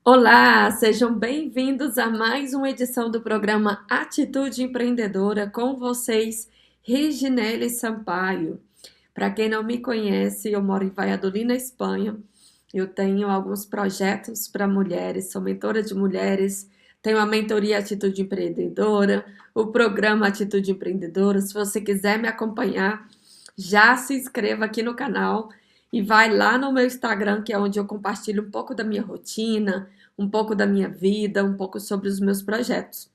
Olá, sejam bem-vindos a mais uma edição do programa Atitude Empreendedora com vocês, Reginele Sampaio. Para quem não me conhece, eu moro em Valladolid, na Espanha. Eu tenho alguns projetos para mulheres, sou mentora de mulheres, tenho a mentoria Atitude Empreendedora, o programa Atitude Empreendedora. Se você quiser me acompanhar, já se inscreva aqui no canal e vai lá no meu Instagram, que é onde eu compartilho um pouco da minha rotina, um pouco da minha vida, um pouco sobre os meus projetos.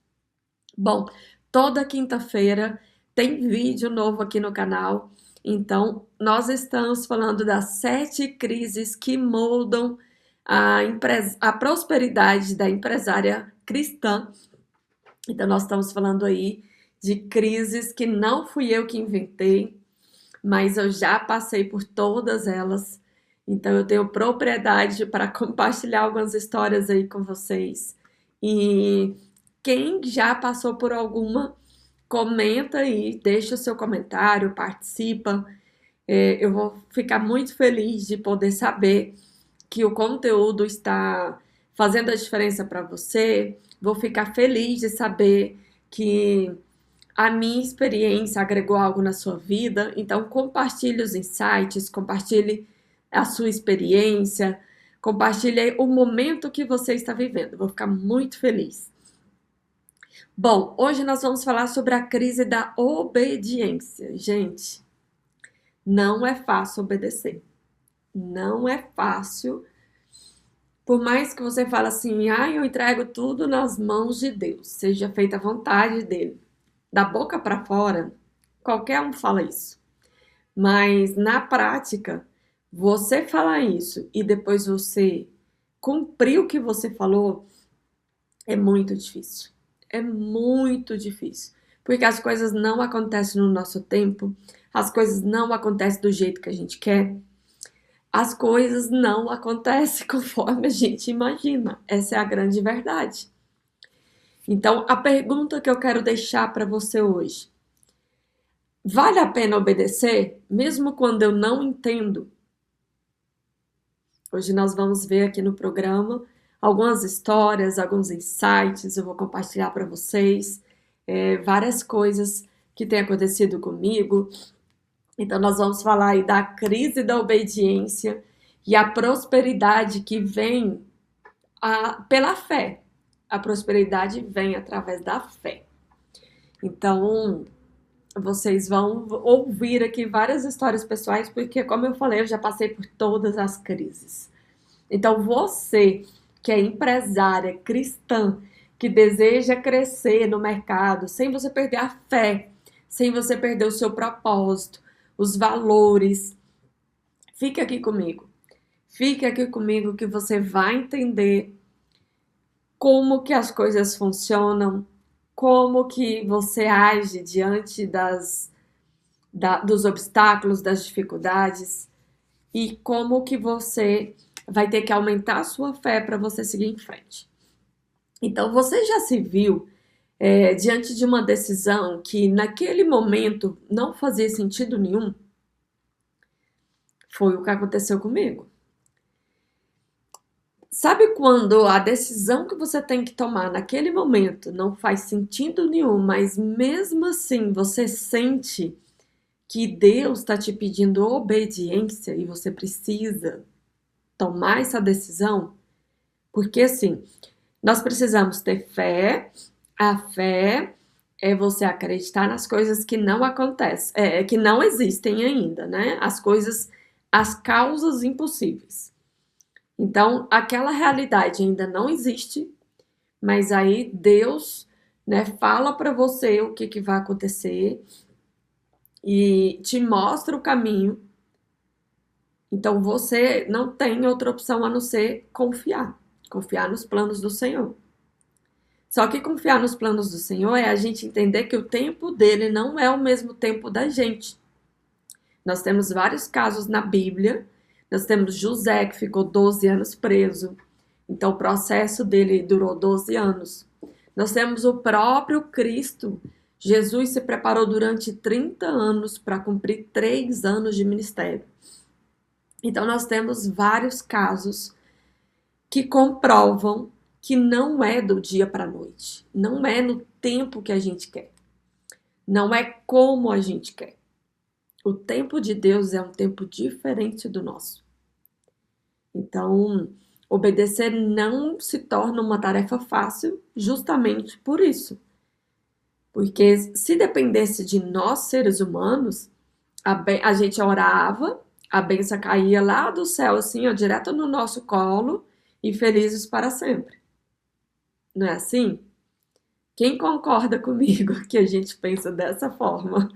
Bom, toda quinta-feira tem vídeo novo aqui no canal. Então, nós estamos falando das 7 crises que moldam a prosperidade da empresária cristã. Então, nós estamos falando aí de crises que não fui eu que inventei, mas eu já passei por todas elas. Então eu tenho propriedade para compartilhar algumas histórias aí com vocês. E quem já passou por alguma, comenta aí, deixa o seu comentário, participa. Eu vou ficar muito feliz de poder saber que o conteúdo está fazendo a diferença para você. Vou ficar feliz de saber que a minha experiência agregou algo na sua vida, então compartilhe os insights, compartilhe a sua experiência, compartilhe o momento que você está vivendo. Vou ficar muito feliz. Bom, hoje nós vamos falar sobre a crise da obediência. Gente, não é fácil obedecer. Não é fácil. Por mais que você fale assim, eu entrego tudo nas mãos de Deus, seja feita a vontade dele. Da boca para fora, qualquer um fala isso. Mas na prática, você falar isso e depois você cumprir o que você falou é muito difícil. É muito difícil. Porque as coisas não acontecem no nosso tempo, as coisas não acontecem do jeito que a gente quer, as coisas não acontecem conforme a gente imagina. Essa é a grande verdade. Então, a pergunta que eu quero deixar para você hoje: vale a pena obedecer, mesmo quando eu não entendo? Hoje nós vamos ver aqui no programa algumas histórias, alguns insights, eu vou compartilhar para vocês várias coisas que têm acontecido comigo. Então nós vamos falar aí da crise da obediência e a prosperidade que vem pela fé. A prosperidade vem através da fé. Então, vocês vão ouvir aqui várias histórias pessoais, porque, como eu falei, eu já passei por todas as crises. Então, você que é empresária cristã, que deseja crescer no mercado, sem você perder a fé, sem você perder o seu propósito, os valores, fique aqui comigo. Fique aqui comigo que você vai entender como que as coisas funcionam, como que você age diante dos obstáculos, das dificuldades e como que você vai ter que aumentar a sua fé para você seguir em frente. Então, você já se viu diante de uma decisão que naquele momento não fazia sentido nenhum? Foi o que aconteceu comigo. Sabe quando a decisão que você tem que tomar naquele momento não faz sentido nenhum, mas mesmo assim você sente que Deus está te pedindo obediência e você precisa tomar essa decisão? Porque assim, nós precisamos ter fé. A fé é você acreditar nas coisas que não acontecem, que não existem ainda, né? As causas impossíveis. Então, aquela realidade ainda não existe, mas aí Deus, né, fala para você o que vai acontecer e te mostra o caminho. Então, você não tem outra opção a não ser confiar nos planos do Senhor. Só que confiar nos planos do Senhor é a gente entender que o tempo dele não é o mesmo tempo da gente. Nós temos vários casos na Bíblia. Nós temos José, que ficou 12 anos preso. Então, o processo dele durou 12 anos. Nós temos o próprio Cristo. Jesus se preparou durante 30 anos para cumprir 3 anos de ministério. Então, nós temos vários casos que comprovam que não é do dia para a noite, não é no tempo que a gente quer, não é como a gente quer. O tempo de Deus é um tempo diferente do nosso. Então, obedecer não se torna uma tarefa fácil justamente por isso. Porque se dependesse de nós, seres humanos, a gente orava, a bênção caía lá do céu, assim, ó, direto no nosso colo e felizes para sempre. Não é assim? Quem concorda comigo que a gente pensa dessa forma?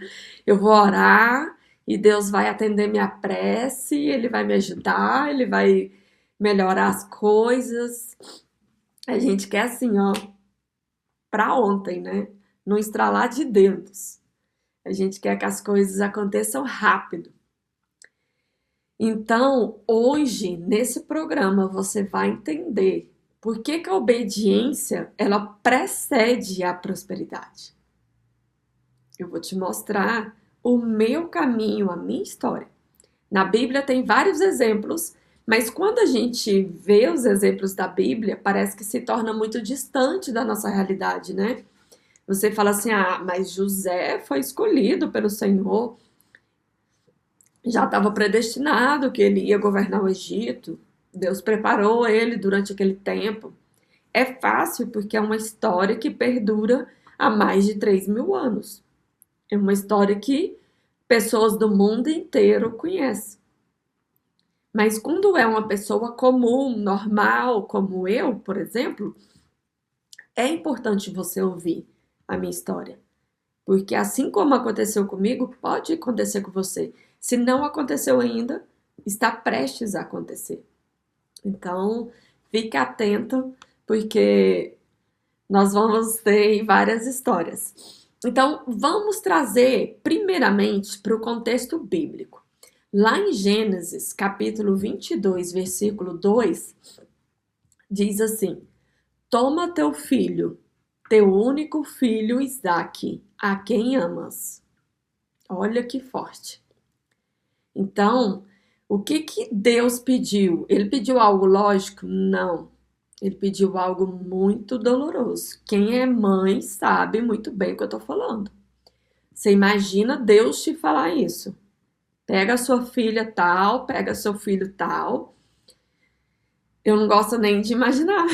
Eu vou orar e Deus vai atender minha prece, Ele vai me ajudar, Ele vai melhorar as coisas. A gente quer assim, ó, pra ontem, né? No estralar de dedos. A gente quer que as coisas aconteçam rápido. Então, hoje, nesse programa, você vai entender por que que a obediência, ela precede a prosperidade. Eu vou te mostrar o meu caminho, a minha história. Na Bíblia tem vários exemplos, mas quando a gente vê os exemplos da Bíblia, parece que se torna muito distante da nossa realidade, né? Você fala assim, ah, mas José foi escolhido pelo Senhor, já estava predestinado que ele ia governar o Egito, Deus preparou ele durante aquele tempo. É fácil porque é uma história que perdura há mais de 3.000 anos. É uma história que pessoas do mundo inteiro conhecem. Mas quando é uma pessoa comum, normal, como eu, por exemplo, é importante você ouvir a minha história. Porque assim como aconteceu comigo, pode acontecer com você. Se não aconteceu ainda, está prestes a acontecer. Então, fique atento, porque nós vamos ter várias histórias. Então, vamos trazer primeiramente para o contexto bíblico. Lá em Gênesis, capítulo 22, versículo 2, diz assim: Toma teu filho, teu único filho Isaque, a quem amas. Olha que forte. Então, o que que Deus pediu? Ele pediu algo lógico? Não. Ele pediu algo muito doloroso. Quem é mãe sabe muito bem o que eu estou falando. Você imagina Deus te falar isso? Pega a sua filha tal, pega seu filho tal. Eu não gosto nem de imaginar.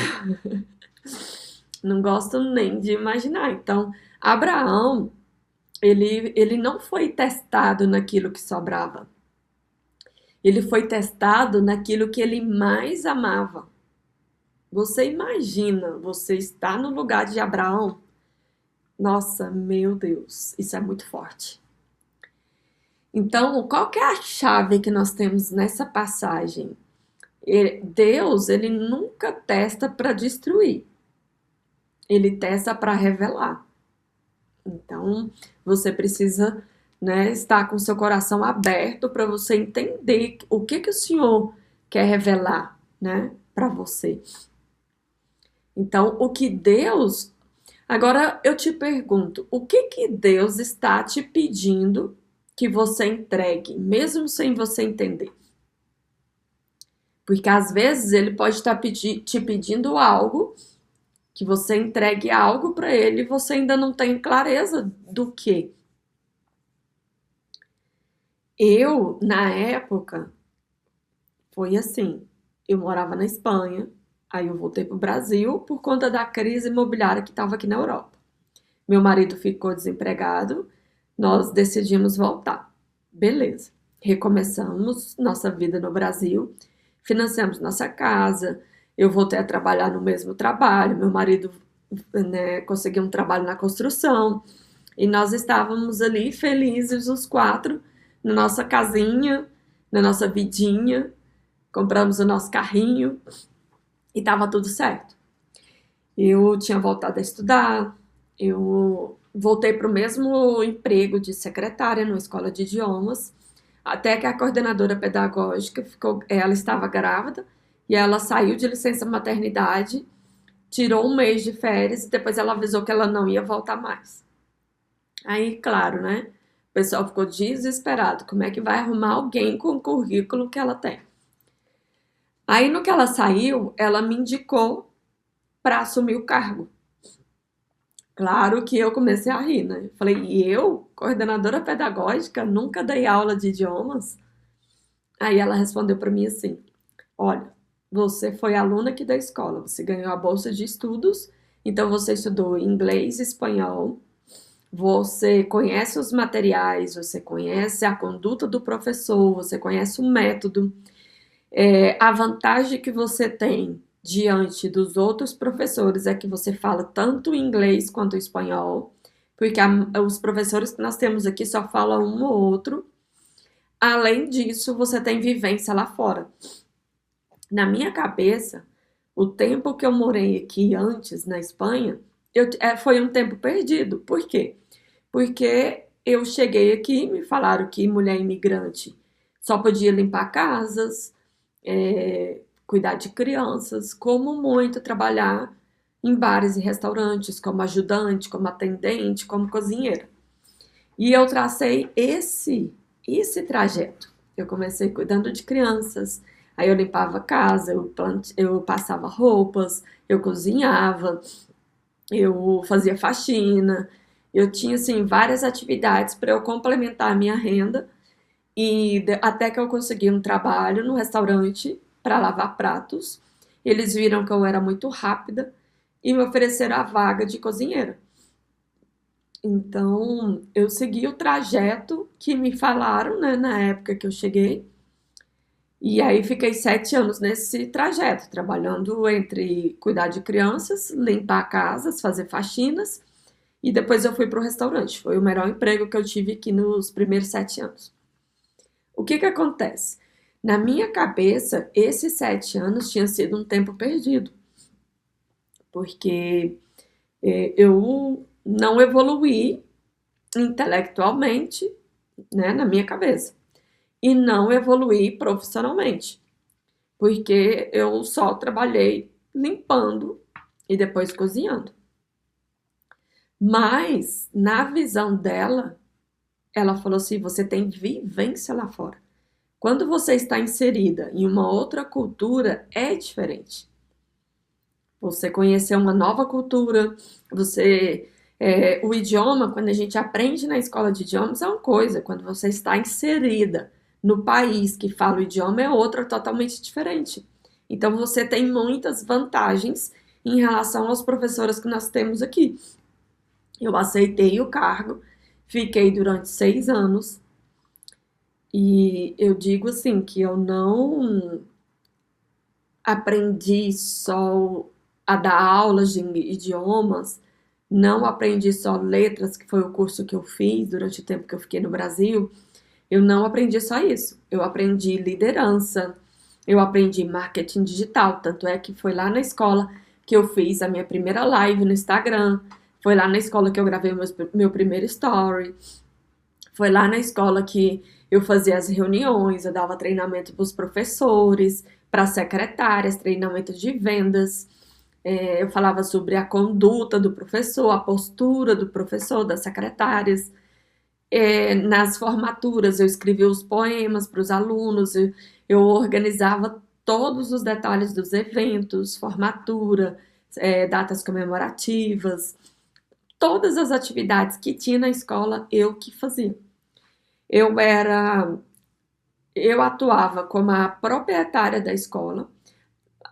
Não gosto nem de imaginar. Então, Abraão, ele não foi testado naquilo que sobrava. Ele foi testado naquilo que ele mais amava. Você imagina, você está no lugar de Abraão? Nossa, meu Deus, isso é muito forte. Então, qual que é a chave que nós temos nessa passagem? Deus, ele nunca testa para destruir. Ele testa para revelar. Então, você precisa, né, estar com seu coração aberto para você entender o que que o Senhor quer revelar, né, para você. Então, o que Deus... Agora eu te pergunto, o que que Deus está te pedindo que você entregue, mesmo sem você entender? Porque às vezes ele pode estar te pedindo algo, que você entregue algo para ele e você ainda não tem clareza do que. Eu, na época, foi assim, eu morava na Espanha, aí eu voltei para o Brasil por conta da crise imobiliária que estava aqui na Europa. Meu marido ficou desempregado, nós decidimos voltar. Beleza. Recomeçamos nossa vida no Brasil, financiamos nossa casa, eu voltei a trabalhar no mesmo trabalho, meu marido, né, conseguiu um trabalho na construção, e nós estávamos ali felizes os quatro, na nossa casinha, na nossa vidinha, compramos o nosso carrinho e estava tudo certo. Eu tinha voltado a estudar, eu voltei para o mesmo emprego de secretária numa escola de idiomas, até que a coordenadora pedagógica ela estava grávida e ela saiu de licença maternidade, tirou um mês de férias e depois ela avisou que ela não ia voltar mais. Aí, claro, né? O pessoal ficou desesperado. Como é que vai arrumar alguém com o currículo que ela tem? Aí, no que ela saiu, ela me indicou para assumir o cargo. Claro que eu comecei a rir, né? Falei, e eu, coordenadora pedagógica, nunca dei aula de idiomas? Aí ela respondeu para mim assim: olha, você foi aluna aqui da escola, você ganhou a bolsa de estudos, então você estudou inglês e espanhol, você conhece os materiais, você conhece a conduta do professor, você conhece o método. A vantagem que você tem diante dos outros professores é que você fala tanto inglês quanto espanhol, porque os professores que nós temos aqui só falam um ou outro. Além disso, você tem vivência lá fora. Na minha cabeça, o tempo que eu morei aqui antes, na Espanha, foi um tempo perdido. Por quê? Porque eu cheguei aqui, me falaram que mulher imigrante só podia limpar casas, cuidar de crianças, como muito trabalhar em bares e restaurantes, como ajudante, como atendente, como cozinheira. E eu tracei esse trajeto. Eu comecei cuidando de crianças, aí eu limpava a casa, eu passava roupas, eu cozinhava, eu fazia faxina, eu tinha assim várias atividades para eu complementar a minha renda e até que eu consegui um trabalho no restaurante para lavar pratos. Eles viram que eu era muito rápida e me ofereceram a vaga de cozinheira. Então, eu segui o trajeto que me falaram, né, na época que eu cheguei. E aí fiquei 7 anos nesse trajeto, trabalhando entre cuidar de crianças, limpar casas, fazer faxinas. E depois eu fui para o restaurante. Foi o melhor emprego que eu tive aqui nos primeiros 7 anos. O que que acontece? Na minha cabeça, esses 7 anos tinha sido um tempo perdido, porque eu não evoluí intelectualmente, né, na minha cabeça, e não evoluí profissionalmente, porque eu só trabalhei limpando e depois cozinhando. Mas, na visão dela, ela falou assim: você tem vivência lá fora. Quando você está inserida em uma outra cultura, é diferente. Você conhecer uma nova cultura, o idioma, quando a gente aprende na escola de idiomas, é uma coisa, quando você está inserida no país que fala o idioma, é outra totalmente diferente. Então, você tem muitas vantagens em relação aos professores que nós temos aqui. Eu aceitei o cargo, fiquei durante 6 anos, e eu digo assim que eu não aprendi só a dar aulas de idiomas, não aprendi só letras, que foi o curso que eu fiz durante o tempo que eu fiquei no Brasil. Eu não aprendi só isso. Eu aprendi liderança, eu aprendi marketing digital. Tanto é que foi lá na escola que eu fiz a minha primeira live no Instagram. Foi lá na escola que eu gravei meu primeiro story. Foi lá na escola que eu fazia as reuniões, eu dava treinamento para os professores, para as secretárias, treinamento de vendas. Eu falava sobre a conduta do professor, a postura do professor, das secretárias. Nas formaturas, eu escrevia os poemas para os alunos, eu organizava todos os detalhes dos eventos, formatura, datas comemorativas, todas as atividades que tinha na escola, eu que fazia. Eu era, eu atuava como a proprietária da escola.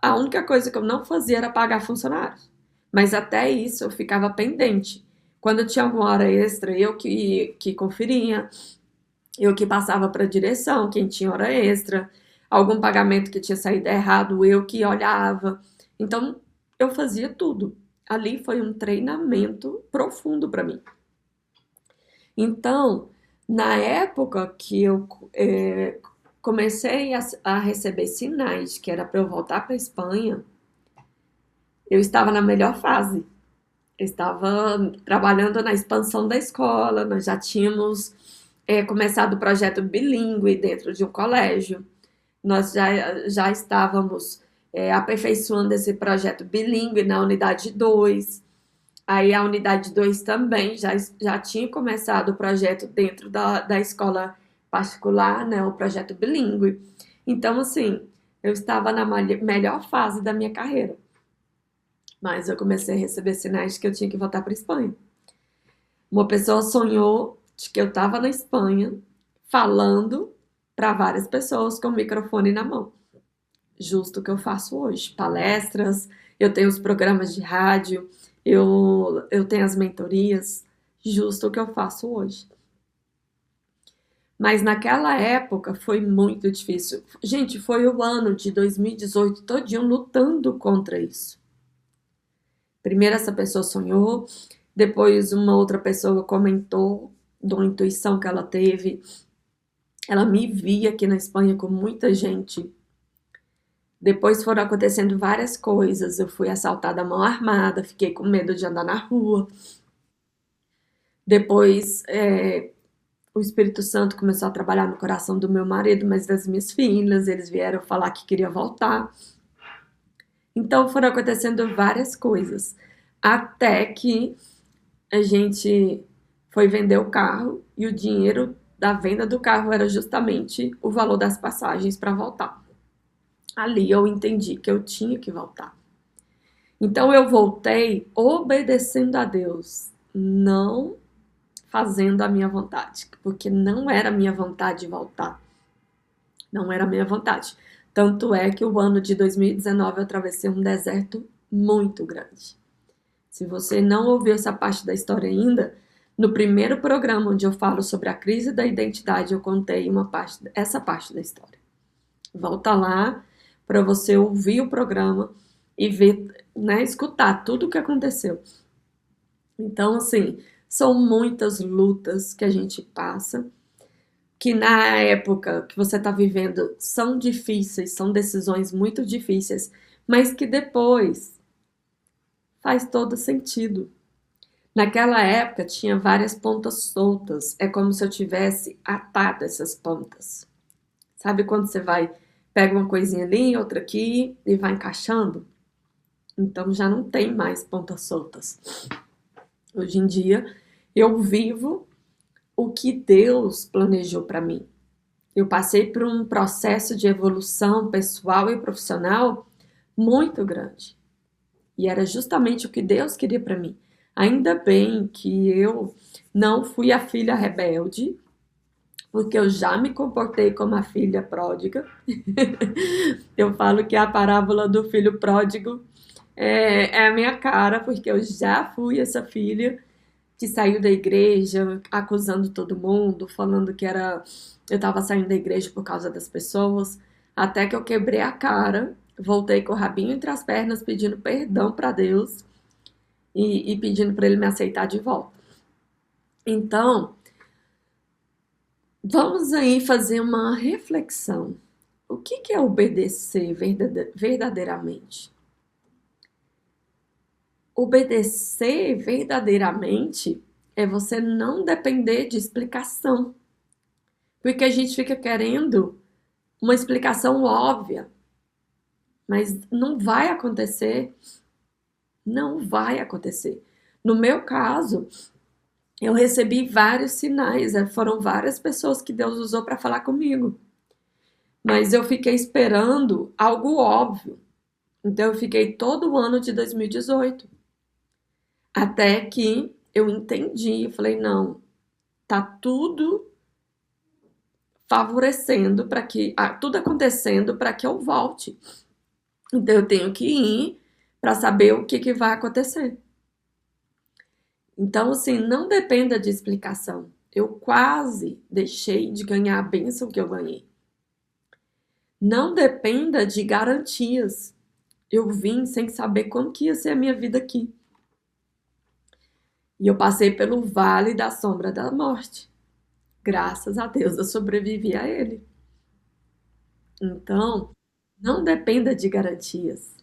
A única coisa que eu não fazia era pagar funcionários. Mas até isso eu ficava pendente. Quando tinha alguma hora extra, eu que conferia, eu que passava para a direção, quem tinha hora extra, algum pagamento que tinha saído errado, eu que olhava. Então, eu fazia tudo. Ali foi um treinamento profundo para mim. Então, na época que eu comecei a receber sinais que era para eu voltar para a Espanha, eu estava na melhor fase. Eu estava trabalhando na expansão da escola, nós já tínhamos começado o projeto bilíngue dentro de um colégio, nós já estávamos aperfeiçoando esse projeto bilíngue na unidade 2. Aí a unidade 2 também já tinha começado o projeto dentro da escola particular, né, o projeto bilíngue. Então, assim, eu estava na melhor fase da minha carreira. Mas eu comecei a receber sinais de que eu tinha que voltar para a Espanha. Uma pessoa sonhou de que eu estava na Espanha falando para várias pessoas com o microfone na mão. Justo o que eu faço hoje. Palestras, eu tenho os programas de rádio, eu tenho as mentorias. Justo o que eu faço hoje. Mas naquela época foi muito difícil. Gente, foi o ano de 2018 todinho lutando contra isso. Primeiro essa pessoa sonhou, depois uma outra pessoa comentou de uma intuição que ela teve. Ela me via aqui na Espanha com muita gente. Depois foram acontecendo várias coisas. Eu fui assaltada à mão armada, fiquei com medo de andar na rua. Depois o Espírito Santo começou a trabalhar no coração do meu marido, mas das minhas filhas. Eles vieram falar que queria voltar. Então foram acontecendo várias coisas. Até que a gente foi vender o carro e o dinheiro da venda do carro era justamente o valor das passagens para voltar. Ali eu entendi que eu tinha que voltar. Então eu voltei obedecendo a Deus, não fazendo a minha vontade, porque não era minha vontade voltar. Não era minha vontade. Tanto é que o ano de 2019 eu atravessei um deserto muito grande. Se você não ouviu essa parte da história ainda, no primeiro programa onde eu falo sobre a crise da identidade, eu contei essa parte da história. Volta lá para você ouvir o programa e ver, né, escutar tudo o que aconteceu. Então, assim, são muitas lutas que a gente passa, que na época que você está vivendo são difíceis, são decisões muito difíceis, mas que depois faz todo sentido. Naquela época tinha várias pontas soltas, é como se eu tivesse atado essas pontas. Sabe quando você pega uma coisinha ali, outra aqui e vai encaixando? Então já não tem mais pontas soltas. Hoje em dia eu vivo o que Deus planejou para mim. Eu passei por um processo de evolução pessoal e profissional muito grande. E era justamente o que Deus queria para mim. Ainda bem que eu não fui a filha rebelde, porque eu já me comportei como a filha pródiga. Eu falo que a parábola do filho pródigo é a minha cara, porque eu já fui essa filha que saiu da igreja acusando todo mundo, falando que eu estava saindo da igreja por causa das pessoas, até que eu quebrei a cara, voltei com o rabinho entre as pernas, pedindo perdão para Deus e pedindo para ele me aceitar de volta. Então, vamos aí fazer uma reflexão. O que é obedecer verdadeiramente? Obedecer verdadeiramente é você não depender de explicação. Porque a gente fica querendo uma explicação óbvia. Mas não vai acontecer. Não vai acontecer. No meu caso, eu recebi vários sinais. Foram várias pessoas que Deus usou para falar comigo. Mas eu fiquei esperando algo óbvio. Então eu fiquei todo o ano de 2018. Até que eu entendi, eu falei, não, tá tudo favorecendo para que, tudo acontecendo para que eu volte. Então eu tenho que ir para saber o que vai acontecer. Então, assim, não dependa de explicação. Eu quase deixei de ganhar a bênção que eu ganhei. Não dependa de garantias. Eu vim sem saber como que ia ser a minha vida aqui. E eu passei pelo vale da sombra da morte. Graças a Deus eu sobrevivi a ele. Então, não dependa de garantias.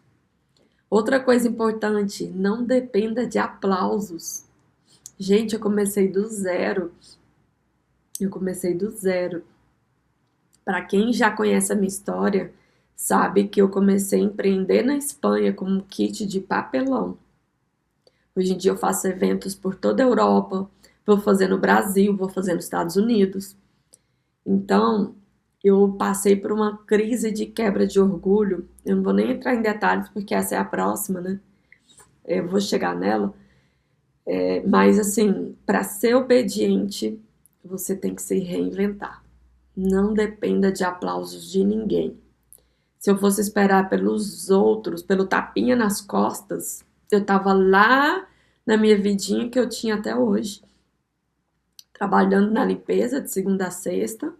Outra coisa importante, não dependa de aplausos. Gente, eu comecei do zero. Para quem já conhece a minha história, sabe que eu comecei a empreender na Espanha com um kit de papelão. Hoje em dia eu faço eventos por toda a Europa, vou fazer no Brasil, vou fazer nos Estados Unidos. Então, eu passei por uma crise de quebra de orgulho. Eu não vou nem entrar em detalhes, porque essa é a próxima, né? Eu vou chegar nela. Mas, assim, para ser obediente, você tem que se reinventar. Não dependa de aplausos de ninguém. Se eu fosse esperar pelos outros, pelo tapinha nas costas, eu tava lá na minha vidinha que eu tinha até hoje, trabalhando na limpeza de segunda a sexta,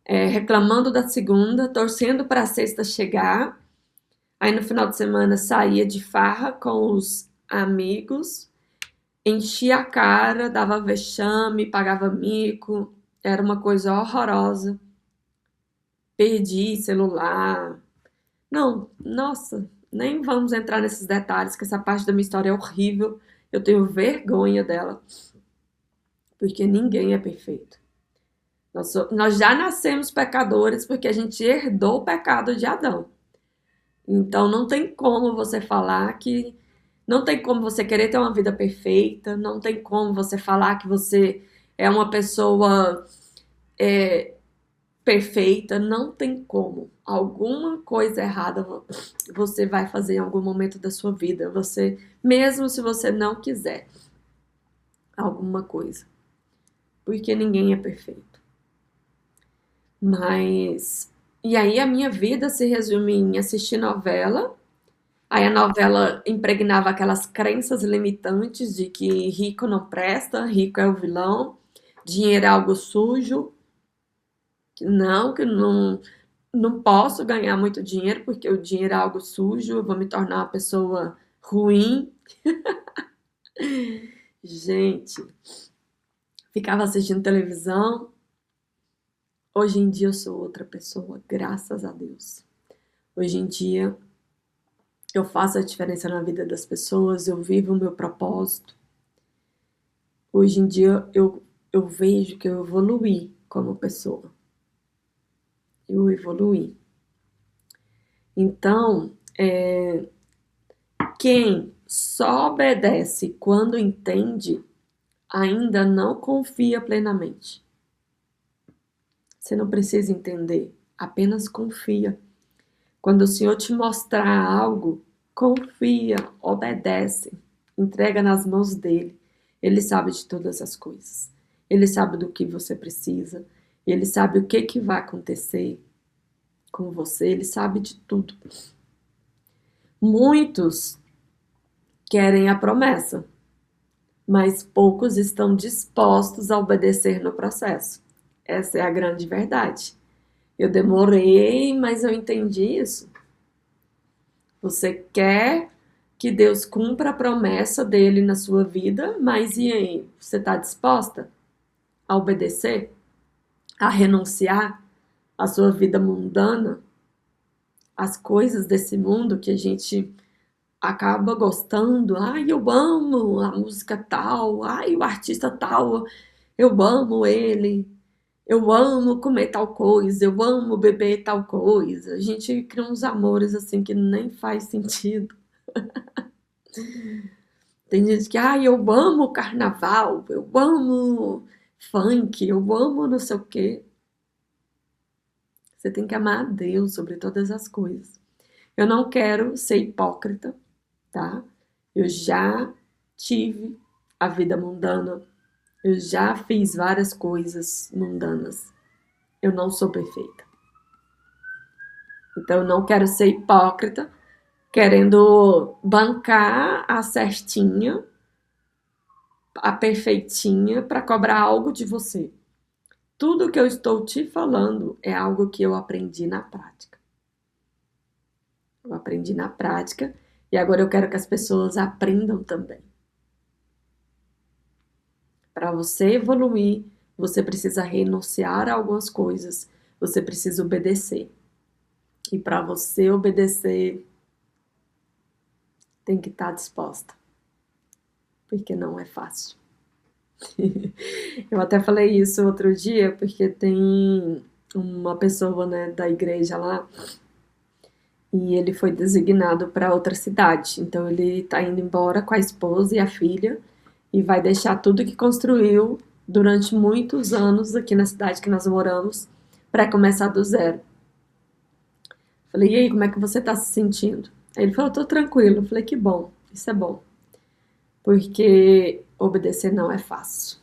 reclamando da segunda, torcendo para a sexta chegar. Aí no final de semana saía de farra com os amigos, enchia a cara, dava vexame, pagava mico, era uma coisa horrorosa. Perdi celular. Não, nossa, nem vamos entrar nesses detalhes, que essa parte da minha história é horrível. Eu tenho vergonha dela, porque ninguém é perfeito. Nós já nascemos pecadores porque a gente herdou o pecado de Adão. Então não tem como você falar que. Não tem como você querer ter uma vida perfeita, não tem como você falar que você é uma pessoa perfeita, não tem como. Alguma coisa errada você vai fazer em algum momento da sua vida, você, mesmo se você não quiser alguma coisa, porque ninguém é perfeito. Mas e aí a minha vida se resume em assistir novela. Aí a novela impregnava aquelas crenças limitantes de que rico não presta, rico é o vilão, dinheiro é algo sujo, que não posso ganhar muito dinheiro porque o dinheiro é algo sujo, eu vou me tornar uma pessoa ruim. Gente, ficava assistindo televisão. Hoje em dia eu sou outra pessoa, graças a Deus. Hoje em dia eu faço a diferença na vida das pessoas, eu vivo o meu propósito. Hoje em dia eu vejo que eu evoluí como pessoa. Eu evoluí. Então, quem só obedece quando entende, ainda não confia plenamente. Você não precisa entender, apenas confia. Quando o Senhor te mostrar algo, confia, obedece, entrega nas mãos dele. Ele sabe de todas as coisas. Ele sabe do que você precisa. Ele sabe o que vai acontecer com você. Ele sabe de tudo. Muitos querem a promessa, mas poucos estão dispostos a obedecer no processo. Essa é a grande verdade. Eu demorei, mas eu entendi isso. Você quer que Deus cumpra a promessa dele na sua vida, mas e aí? Você está disposta a obedecer? A renunciar à sua vida mundana? Às coisas desse mundo que a gente acaba gostando? Ai, eu amo a música tal, ai, o artista tal, eu amo ele. Eu amo comer tal coisa, eu amo beber tal coisa. A gente cria uns amores assim que nem faz sentido. Tem gente que, eu amo carnaval, eu amo funk, eu amo não sei o quê. Você tem que amar a Deus sobre todas as coisas. Eu não quero ser hipócrita, tá? Eu já tive a vida mundana, eu já fiz várias coisas mundanas. Eu não sou perfeita. Então, eu não quero ser hipócrita, querendo bancar a certinha, a perfeitinha, para cobrar algo de você. Tudo que eu estou te falando é algo que eu aprendi na prática. Eu aprendi na prática e agora eu quero que as pessoas aprendam também. Para você evoluir, você precisa renunciar a algumas coisas, você precisa obedecer. E para você obedecer, tem que estar disposta, porque não é fácil. Eu até falei isso outro dia, porque tem uma pessoa, né, da igreja lá, e ele foi designado para outra cidade. Então ele está indo embora com a esposa e a filha e vai deixar tudo que construiu durante muitos anos aqui na cidade que nós moramos para começar do zero. Falei, e aí, como é que você está se sentindo? Aí ele falou, tô tranquilo. Eu falei, que bom, isso é bom, porque obedecer não é fácil.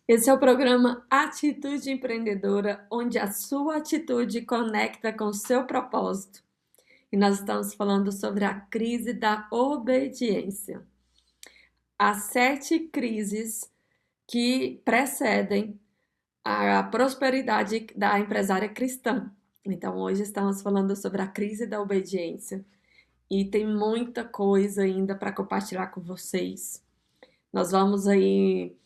Esse é o programa Atitude Empreendedora, onde a sua atitude conecta com o seu propósito. E nós estamos falando sobre a crise da obediência. As 7 crises que precedem a prosperidade da empresária cristã. Então, hoje estamos falando sobre a crise da obediência e tem muita coisa ainda para compartilhar com vocês. Nós vamos aí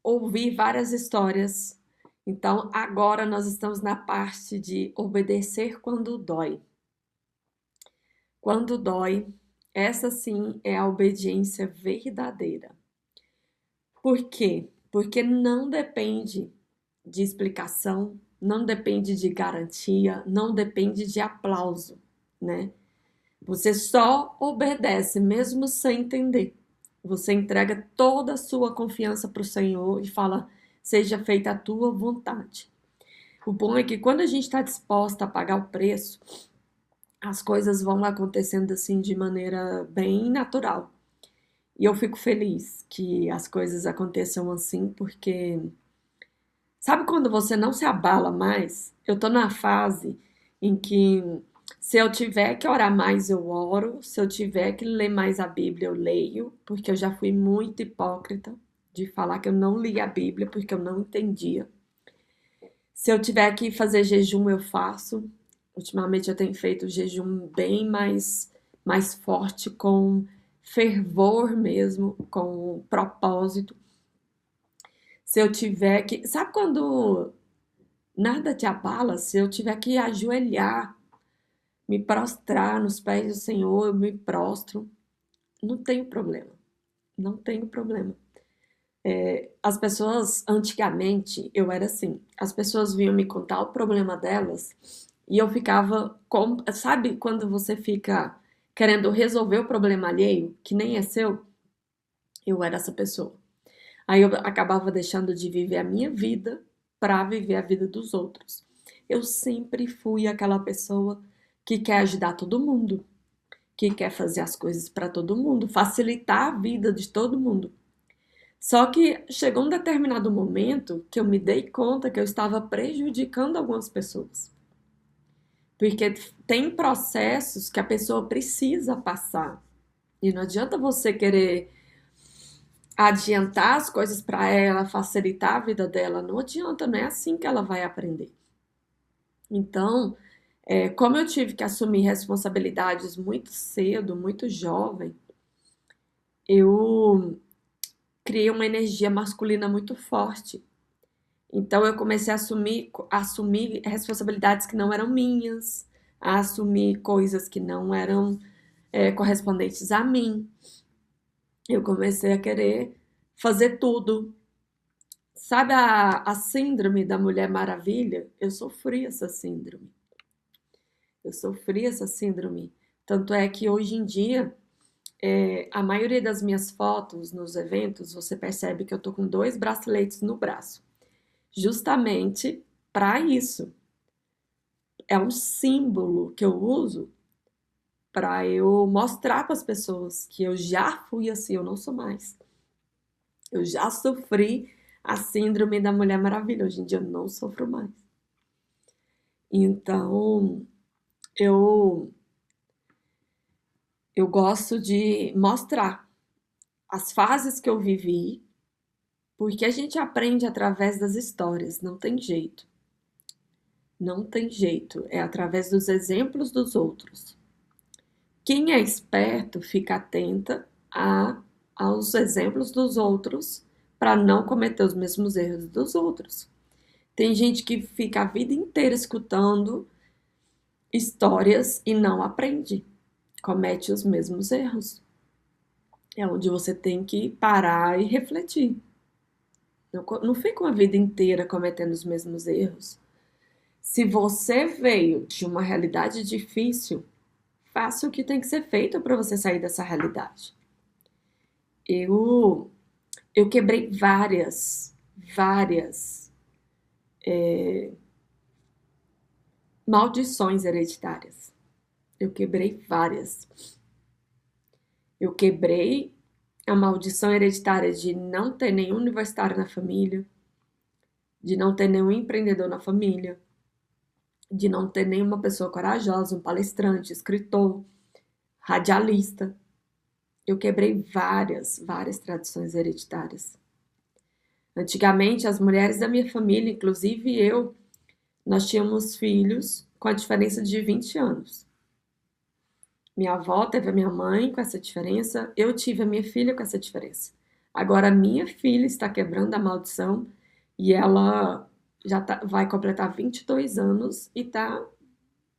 ouvir várias histórias. Então, agora nós estamos na parte de obedecer quando dói. Quando dói, essa sim é a obediência verdadeira. Por quê? Porque não depende de explicação, não depende de garantia, não depende de aplauso, né? Você só obedece mesmo sem entender. Você entrega toda a sua confiança para o Senhor e fala: seja feita a tua vontade. O bom é que quando a gente está disposta a pagar o preço, as coisas vão acontecendo assim de maneira bem natural. E eu fico feliz que as coisas aconteçam assim, porque sabe quando você não se abala mais? Eu tô na fase em que se eu tiver que orar mais, eu oro. Se eu tiver que ler mais a Bíblia, eu leio, porque eu já fui muito hipócrita de falar que eu não li a Bíblia porque eu não entendia. Se eu tiver que fazer jejum, eu faço. Ultimamente eu tenho feito jejum bem mais forte, com fervor mesmo, com propósito. Se eu tiver que. Sabe quando nada te abala? Se eu tiver que ajoelhar, me prostrar nos pés do Senhor, eu me prostro. Não tenho problema. Não tenho problema. As pessoas, antigamente, eu era assim. As pessoas vinham me contar o problema delas e eu ficava. Sabe quando você fica querendo resolver o problema alheio, que nem é seu? Eu era essa pessoa. Aí eu acabava deixando de viver a minha vida para viver a vida dos outros. Eu sempre fui aquela pessoa que quer ajudar todo mundo, que quer fazer as coisas para todo mundo, facilitar a vida de todo mundo. Só que chegou um determinado momento que eu me dei conta que eu estava prejudicando algumas pessoas. Porque tem processos que a pessoa precisa passar. E não adianta você querer adiantar as coisas para ela, facilitar a vida dela. Não adianta, não é assim que ela vai aprender. Então, como eu tive que assumir responsabilidades muito cedo, muito jovem, eu criei uma energia masculina muito forte. Então, eu comecei a assumir responsabilidades que não eram minhas, a assumir coisas que não eram correspondentes a mim. Eu comecei a querer fazer tudo. Sabe a síndrome da Mulher Maravilha? Eu sofri essa síndrome. Eu sofri essa síndrome. Tanto é que hoje em dia, a maioria das minhas fotos nos eventos, você percebe que eu tô com 2 braceletes no braço. Justamente para isso. É um símbolo que eu uso para eu mostrar para as pessoas que eu já fui assim, eu não sou mais. Eu já sofri a síndrome da Mulher Maravilha. Hoje em dia eu não sofro mais. Então, eu eu gosto de mostrar as fases que eu vivi, porque a gente aprende através das histórias, não tem jeito. Não tem jeito, é através dos exemplos dos outros. Quem é esperto fica atenta aos exemplos dos outros para não cometer os mesmos erros dos outros. Tem gente que fica a vida inteira escutando histórias e não aprende, comete os mesmos erros. É onde você tem que parar e refletir. Não fica uma vida inteira cometendo os mesmos erros. Se você veio de uma realidade difícil, faça o que tem que ser feito para você sair dessa realidade. Eu, eu quebrei várias maldições hereditárias. Eu quebrei várias. Eu quebrei a maldição hereditária de não ter nenhum universitário na família, de não ter nenhum empreendedor na família, de não ter nenhuma pessoa corajosa, um palestrante, escritor, radialista. Eu quebrei várias tradições hereditárias. Antigamente, as mulheres da minha família, inclusive eu, nós tínhamos filhos com a diferença de 20 anos. Minha avó teve a minha mãe com essa diferença, eu tive a minha filha com essa diferença. Agora, a minha filha está quebrando a maldição e ela vai completar 22 anos e está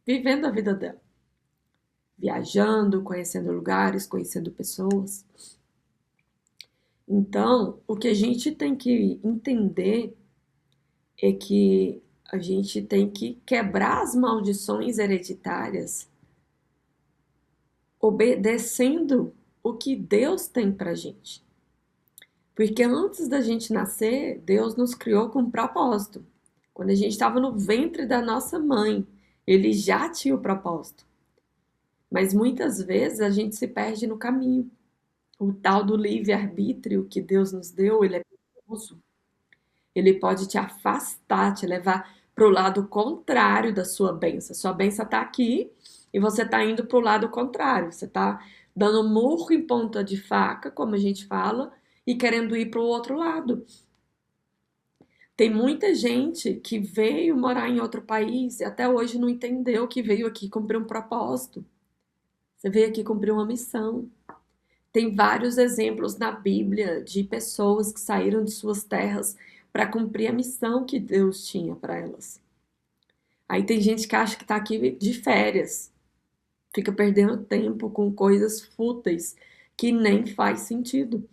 vivendo a vida dela. Viajando, conhecendo lugares, conhecendo pessoas. Então, o que a gente tem que entender é que a gente tem que quebrar as maldições hereditárias obedecendo o que Deus tem pra gente. Porque antes da gente nascer, Deus nos criou com um propósito. Quando a gente estava no ventre da nossa mãe, Ele já tinha o propósito. Mas muitas vezes a gente se perde no caminho. O tal do livre-arbítrio que Deus nos deu, ele é perigoso. Ele pode te afastar, te levar para o lado contrário da sua bênção. Sua bênção está aqui e você está indo para o lado contrário. Você está dando murro em ponta de faca, como a gente fala, e querendo ir para o outro lado. Tem muita gente que veio morar em outro país e até hoje não entendeu que veio aqui cumprir um propósito. Você veio aqui cumprir uma missão. Tem vários exemplos na Bíblia de pessoas que saíram de suas terras para cumprir a missão que Deus tinha para elas. Aí tem gente que acha que está aqui de férias, fica perdendo tempo com coisas fúteis que nem faz sentido.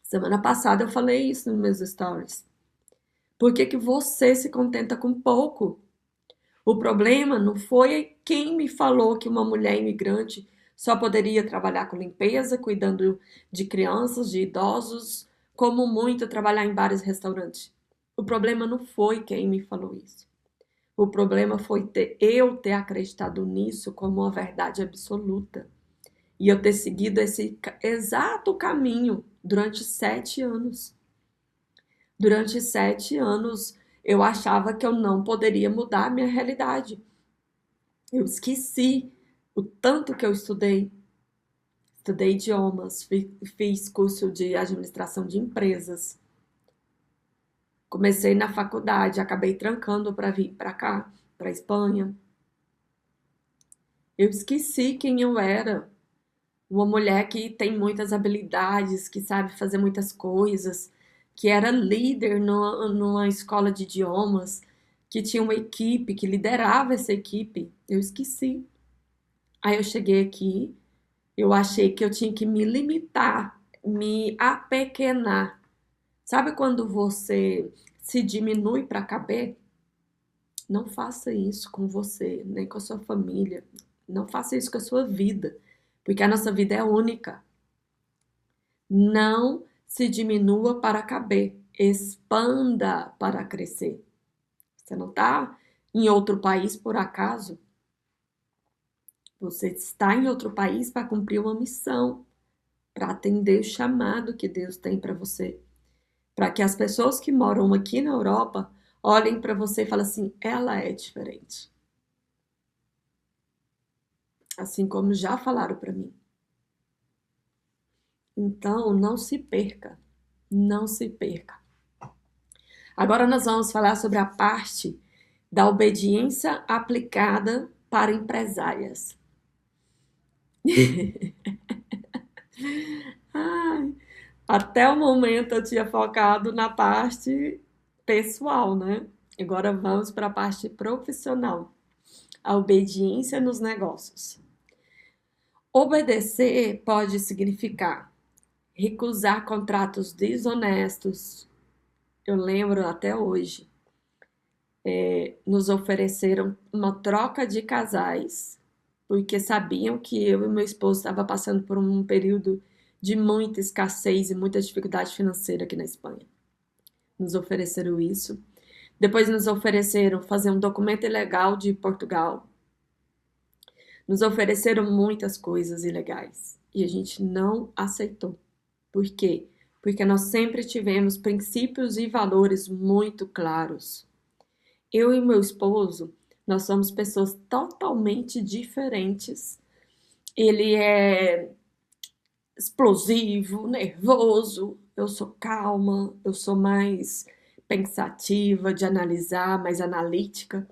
Semana passada eu falei isso nos meus stories. Por que que você se contenta com pouco? O problema não foi quem me falou que uma mulher imigrante só poderia trabalhar com limpeza, cuidando de crianças, de idosos, como muito trabalhar em bares e restaurantes. O problema não foi quem me falou isso. O problema foi eu ter acreditado nisso como uma verdade absoluta. E eu ter seguido esse exato caminho durante 7 anos. Durante 7 anos, eu achava que eu não poderia mudar a minha realidade. Eu esqueci o tanto que eu estudei. Estudei idiomas, fiz curso de administração de empresas. Comecei na faculdade, acabei trancando para vir para cá, para a Espanha. Eu esqueci quem eu era. Uma mulher que tem muitas habilidades, que sabe fazer muitas coisas, que era líder numa escola de idiomas, que tinha uma equipe, que liderava essa equipe. Eu esqueci. Aí eu cheguei aqui, eu achei que eu tinha que me limitar, me apequenar. Sabe quando você se diminui para caber? Não faça isso com você, nem com a sua família. Não faça isso com a sua vida, porque a nossa vida é única. Não se diminua para caber, expanda para crescer. Você não está em outro país por acaso? Você está em outro país para cumprir uma missão, para atender o chamado que Deus tem para você. Para que as pessoas que moram aqui na Europa olhem para você e falem assim: ela é diferente. Assim como já falaram para mim. Então, não se perca. Não se perca. Agora nós vamos falar sobre a parte da obediência aplicada para empresárias. Ai, até o momento eu tinha focado na parte pessoal, né? Agora vamos para a parte profissional. A obediência nos negócios. Obedecer pode significar recusar contratos desonestos. Eu lembro até hoje. Nos ofereceram uma troca de casais, porque sabiam que eu e meu esposo estava passando por um período de muita escassez e muita dificuldade financeira aqui na Espanha. Nos ofereceram isso. Depois nos ofereceram fazer um documento ilegal de Portugal. Nos ofereceram muitas coisas ilegais e a gente não aceitou. Por quê? Porque nós sempre tivemos princípios e valores muito claros. Eu e meu esposo, nós somos pessoas totalmente diferentes. Ele é explosivo, nervoso, eu sou calma, eu sou mais pensativa, de analisar, mais analítica,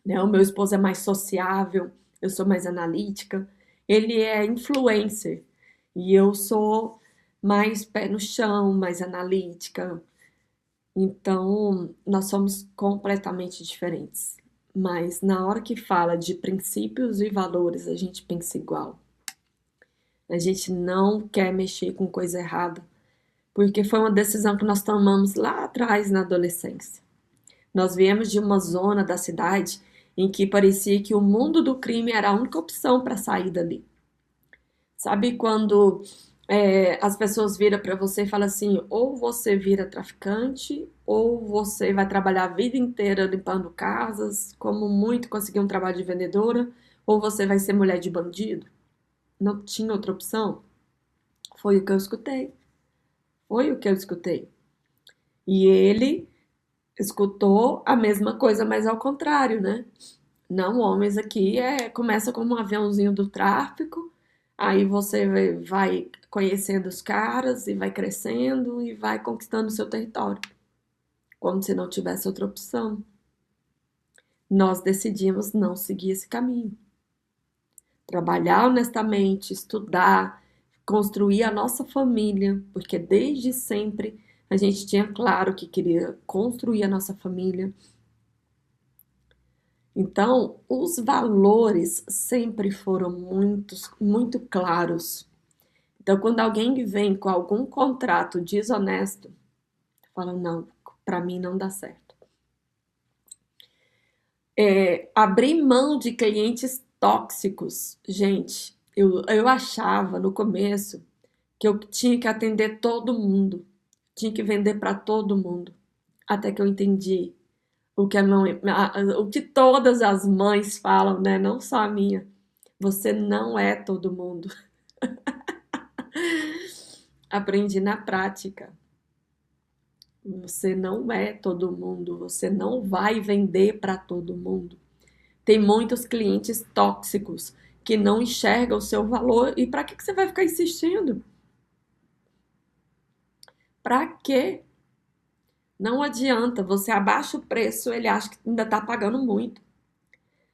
né? O meu esposo é mais sociável, eu sou mais analítica. Ele é influencer e eu sou mais pé no chão, mais analítica. Então, nós somos completamente diferentes. Mas na hora que fala de princípios e valores, a gente pensa igual. A gente não quer mexer com coisa errada, porque foi uma decisão que nós tomamos lá atrás na adolescência. Nós viemos de uma zona da cidade em que parecia que o mundo do crime era a única opção para sair dali. Sabe quando as pessoas viram para você e falam assim, ou você vira traficante, ou você vai trabalhar a vida inteira limpando casas, como muito conseguir um trabalho de vendedora, ou você vai ser mulher de bandido? Não tinha outra opção? Foi o que eu escutei. Foi o que eu escutei. E ele escutou a mesma coisa, mas ao contrário, né? Não, homens aqui começa como um aviãozinho do tráfico, aí você vai conhecendo os caras e vai crescendo e vai conquistando o seu território, como se não tivesse outra opção. Nós decidimos não seguir esse caminho. Trabalhar honestamente, estudar, construir a nossa família, porque desde sempre a gente tinha claro que queria construir a nossa família. Então, os valores sempre foram muito claros. Então, quando alguém vem com algum contrato desonesto, fala, não, para mim não dá certo. Abrir mão de clientes tóxicos. Gente, eu achava no começo que eu tinha que atender todo mundo, tinha que vender para todo mundo. Até que eu entendi o que todas as mães falam, né? Não só a minha. Você não é todo mundo. Aprendi na prática. Você não é todo mundo. Você não vai vender para todo mundo. Tem muitos clientes tóxicos que não enxergam o seu valor. E para que você vai ficar insistindo? Para quê? Não adianta. Você abaixa o preço, ele acha que ainda está pagando muito.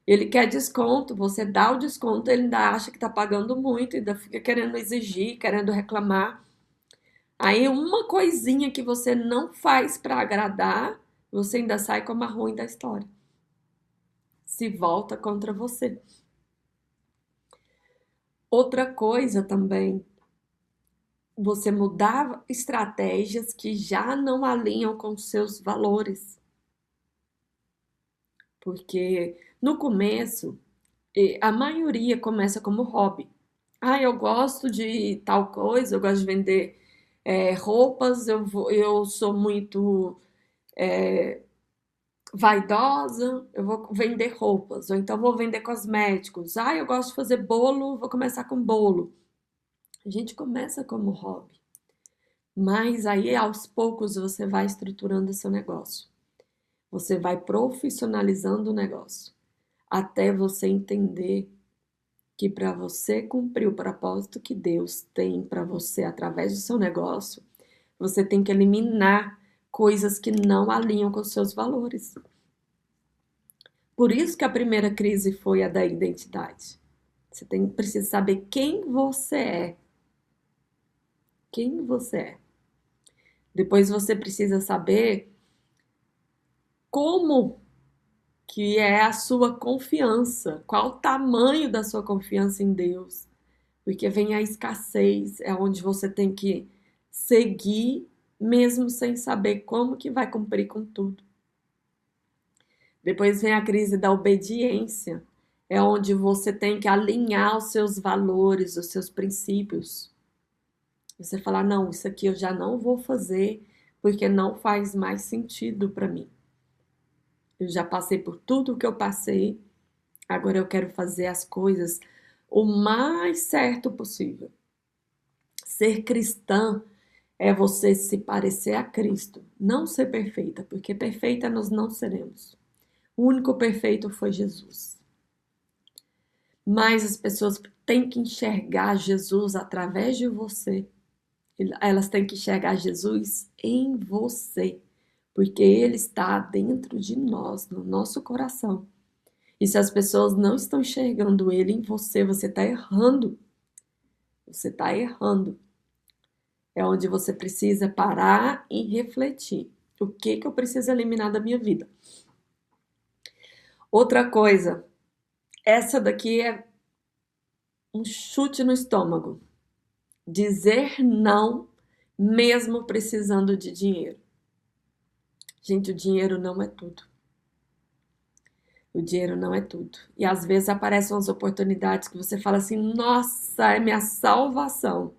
Ele quer desconto, você dá o desconto, ele ainda acha que está pagando muito, ainda fica querendo exigir, querendo reclamar. Aí uma coisinha que você não faz para agradar, você ainda sai como a ruim da história. Se volta contra você. Outra coisa também, você mudar estratégias que já não alinham com seus valores. Porque no começo, a maioria começa como hobby. Ah, eu gosto de tal coisa, eu gosto de vender roupas, eu sou muito vaidosa, eu vou vender roupas, ou então vou vender cosméticos. Ah, eu gosto de fazer bolo, vou começar com bolo. A gente começa como hobby, mas aí aos poucos você vai estruturando o seu negócio. Você vai profissionalizando o negócio, até você entender que para você cumprir o propósito que Deus tem para você através do seu negócio, você tem que eliminar coisas que não alinham com os seus valores. Por isso que a primeira crise foi a da identidade. Você precisa saber quem você é. Quem você é. Depois você precisa saber como que é a sua confiança, qual o tamanho da sua confiança em Deus. Porque vem a escassez, é onde você tem que seguir mesmo sem saber como que vai cumprir com tudo. Depois vem a crise da obediência, é onde você tem que alinhar os seus valores, os seus princípios. Você falar, não, isso aqui eu já não vou fazer porque não faz mais sentido para mim. Eu já passei por tudo o que eu passei, agora eu quero fazer as coisas o mais certo possível. Ser cristã é você se parecer a Cristo, não ser perfeita, porque perfeita nós não seremos. O único perfeito foi Jesus. Mas as pessoas têm que enxergar Jesus através de você. Elas têm que enxergar Jesus em você, porque Ele está dentro de nós, no nosso coração. E se as pessoas não estão enxergando Ele em você, você está errando. Você está errando. É onde você precisa parar e refletir. O que eu preciso eliminar da minha vida? Outra coisa, essa daqui é um chute no estômago. Dizer não, mesmo precisando de dinheiro. Gente, o dinheiro não é tudo. O dinheiro não é tudo. E às vezes aparecem umas oportunidades que você fala assim: nossa, é minha salvação.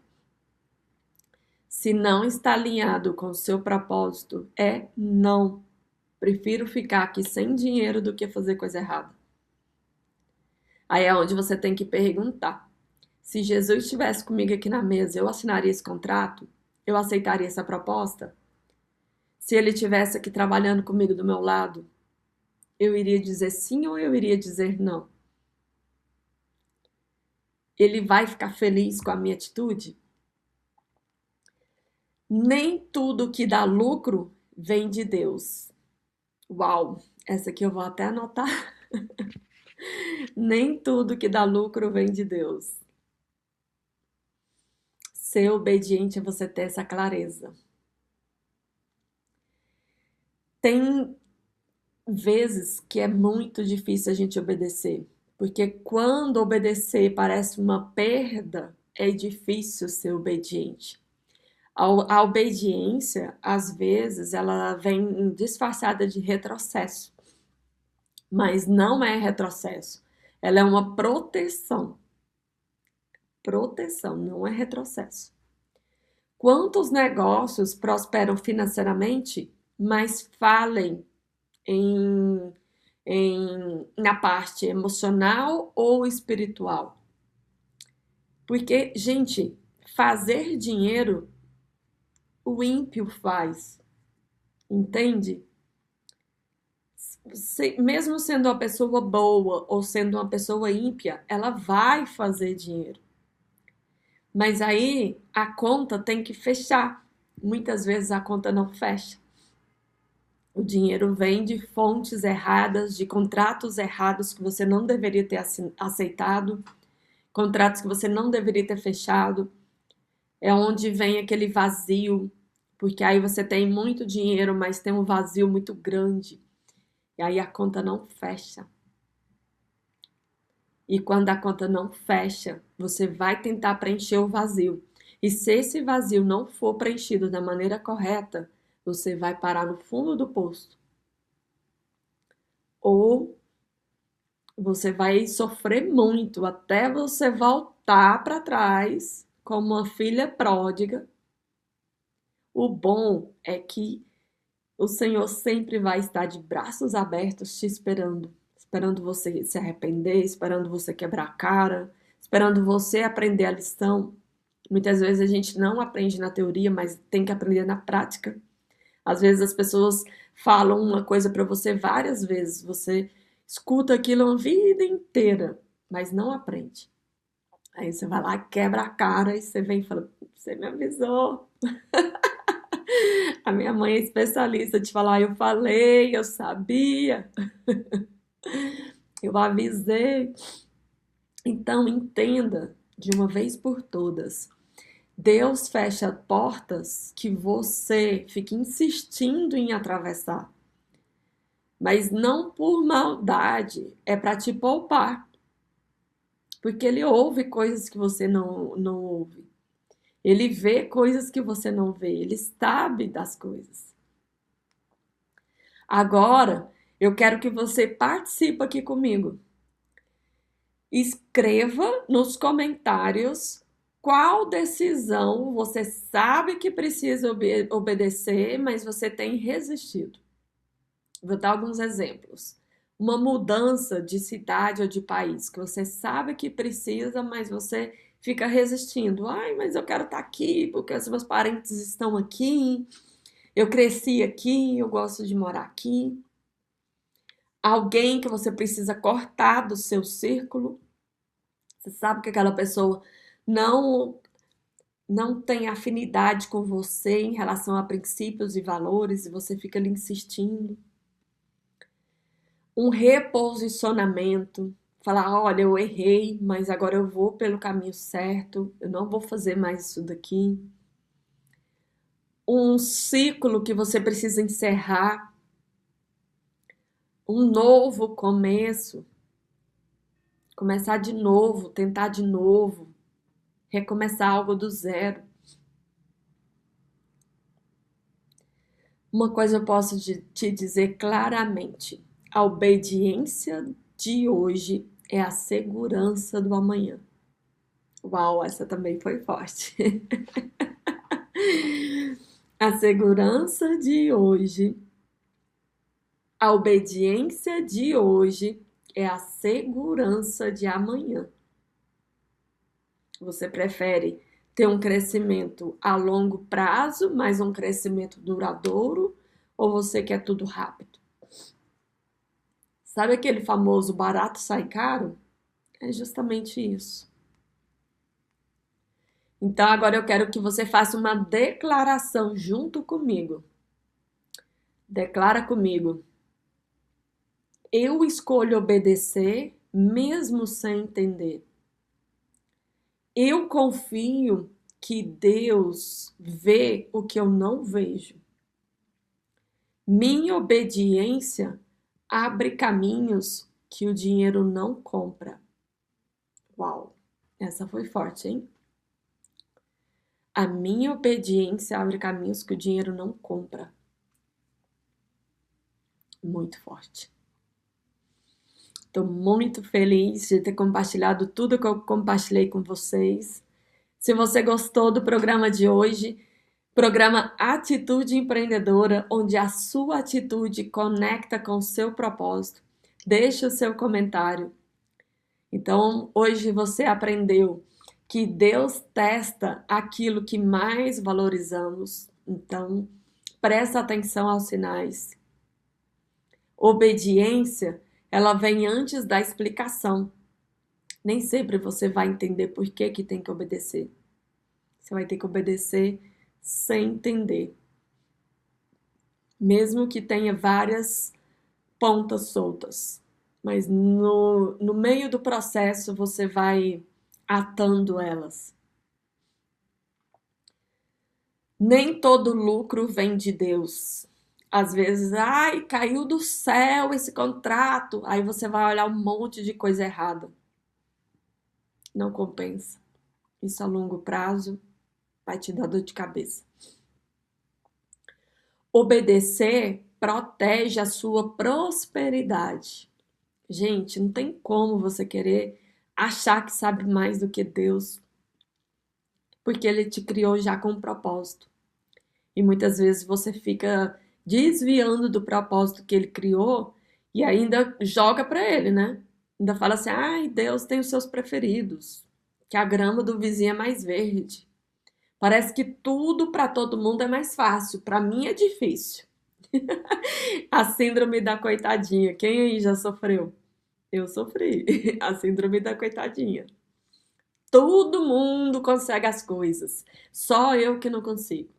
Se não está alinhado com o seu propósito, é não. Prefiro ficar aqui sem dinheiro do que fazer coisa errada. Aí é onde você tem que perguntar: se Jesus estivesse comigo aqui na mesa, eu assinaria esse contrato? Eu aceitaria essa proposta? Se ele estivesse aqui trabalhando comigo do meu lado, eu iria dizer sim ou eu iria dizer não? Ele vai ficar feliz com a minha atitude? Nem tudo que dá lucro vem de Deus. Uau, essa aqui eu vou até anotar. Nem tudo que dá lucro vem de Deus. Ser obediente é você ter essa clareza. Tem vezes que é muito difícil a gente obedecer, porque quando obedecer parece uma perda, é difícil ser obediente. A obediência, às vezes, ela vem disfarçada de retrocesso, mas não é retrocesso. Ela é uma proteção. Proteção, não é retrocesso. Quantos negócios prosperam financeiramente, mas falem na parte emocional ou espiritual? Porque, gente, fazer dinheiro o ímpio faz, entende? Mesmo sendo uma pessoa boa ou sendo uma pessoa ímpia, ela vai fazer dinheiro. Mas aí a conta tem que fechar. Muitas vezes a conta não fecha. O dinheiro vem de fontes erradas, de contratos errados que você não deveria ter aceitado, contratos que você não deveria ter fechado. É onde vem aquele vazio, porque aí você tem muito dinheiro, mas tem um vazio muito grande. E aí a conta não fecha. E quando a conta não fecha, você vai tentar preencher o vazio. E se esse vazio não for preenchido da maneira correta, você vai parar no fundo do poço. Ou você vai sofrer muito até você voltar para trás como uma filha pródiga. O bom é que o Senhor sempre vai estar de braços abertos te esperando. Esperando você se arrepender, esperando você quebrar a cara, esperando você aprender a lição. Muitas vezes a gente não aprende na teoria, mas tem que aprender na prática. Às vezes as pessoas falam uma coisa para você várias vezes, você escuta aquilo uma vida inteira, mas não aprende. Aí você vai lá, quebra a cara e você vem e fala: você me avisou. A minha mãe é especialista de falar: eu falei, eu sabia, eu avisei. Então entenda de uma vez por todas. Deus fecha portas que você fica insistindo em atravessar. Mas não por maldade, é para te poupar. Porque ele ouve coisas que você não ouve. Ele vê coisas que você não vê. Ele sabe das coisas. Agora, eu quero que você participe aqui comigo. Escreva nos comentários Qual decisão você sabe que precisa obedecer, mas você tem resistido? Vou dar alguns exemplos. Uma mudança de cidade ou de país que você sabe que precisa, mas você fica resistindo. Ai, mas eu quero estar aqui porque os meus parentes estão aqui, eu cresci aqui, eu gosto de morar aqui. Alguém que você precisa cortar do seu círculo. Você sabe que aquela pessoa não não tem afinidade com você em relação a princípios e valores e você fica ali insistindo. Um reposicionamento, falar, olha, eu errei, mas agora eu vou pelo caminho certo, eu não vou fazer mais isso daqui. Um ciclo que você precisa encerrar, um novo começo, começar de novo, tentar de novo, recomeçar algo do zero. Uma coisa eu posso te dizer claramente: a obediência de hoje é a segurança do amanhã. Uau, essa também foi forte. A segurança de hoje, a obediência de hoje é a segurança de amanhã. Você prefere ter um crescimento a longo prazo, mas um crescimento duradouro, ou você quer tudo rápido? Sabe aquele famoso barato sai caro? É justamente isso. Então agora eu quero que você faça uma declaração junto comigo. Declara comigo. Eu escolho obedecer mesmo sem entender. Eu confio que Deus vê o que eu não vejo. Minha obediência abre caminhos que o dinheiro não compra. Uau, essa foi forte, hein? A minha obediência abre caminhos que o dinheiro não compra. Muito forte. Estou muito feliz de ter compartilhado tudo que eu compartilhei com vocês. Se você gostou do programa de hoje, programa Atitude Empreendedora, onde a sua atitude conecta com o seu propósito, deixe o seu comentário. Então, hoje você aprendeu que Deus testa aquilo que mais valorizamos. Então, presta atenção aos sinais. Obediência, ela vem antes da explicação. Nem sempre você vai entender por que tem que obedecer. Você vai ter que obedecer sem entender. Mesmo que tenha várias pontas soltas. Mas no meio do processo você vai atando elas. Nem todo lucro vem de Deus. Às vezes, ai, caiu do céu esse contrato. Aí você vai olhar um monte de coisa errada. Não compensa. Isso a longo prazo vai te dar dor de cabeça. Obedecer protege a sua prosperidade. Gente, não tem como você querer achar que sabe mais do que Deus, porque Ele te criou já com um propósito. E muitas vezes você fica desviando do propósito que Ele criou e ainda joga para Ele, né? Ainda fala assim, ai, Deus tem os seus preferidos, que a grama do vizinho é mais verde. Parece que tudo para todo mundo é mais fácil, para mim é difícil. A síndrome da coitadinha, quem aí já sofreu? Eu sofri a síndrome da coitadinha. Todo mundo consegue as coisas, só eu que não consigo.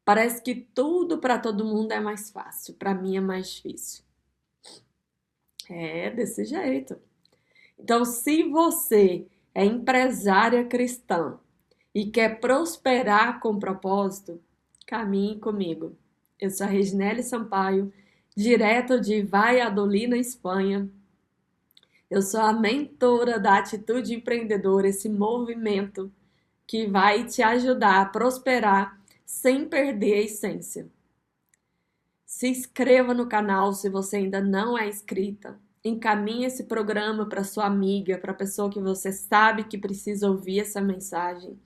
Parece que tudo para todo mundo é mais fácil, para mim é mais difícil. É desse jeito. Então, se você é empresária cristã e quer prosperar com propósito, caminhe comigo. Eu sou a Reginele Sampaio, direto de Valladolid, na Espanha. Eu sou a mentora da Atitude Empreendedora, esse movimento que vai te ajudar a prosperar sem perder a essência. Se inscreva no canal se você ainda não é inscrita. Encaminhe esse programa para sua amiga, para a pessoa que você sabe que precisa ouvir essa mensagem.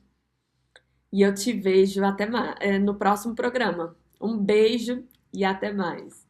e eu te vejo no próximo programa. Um beijo e até mais.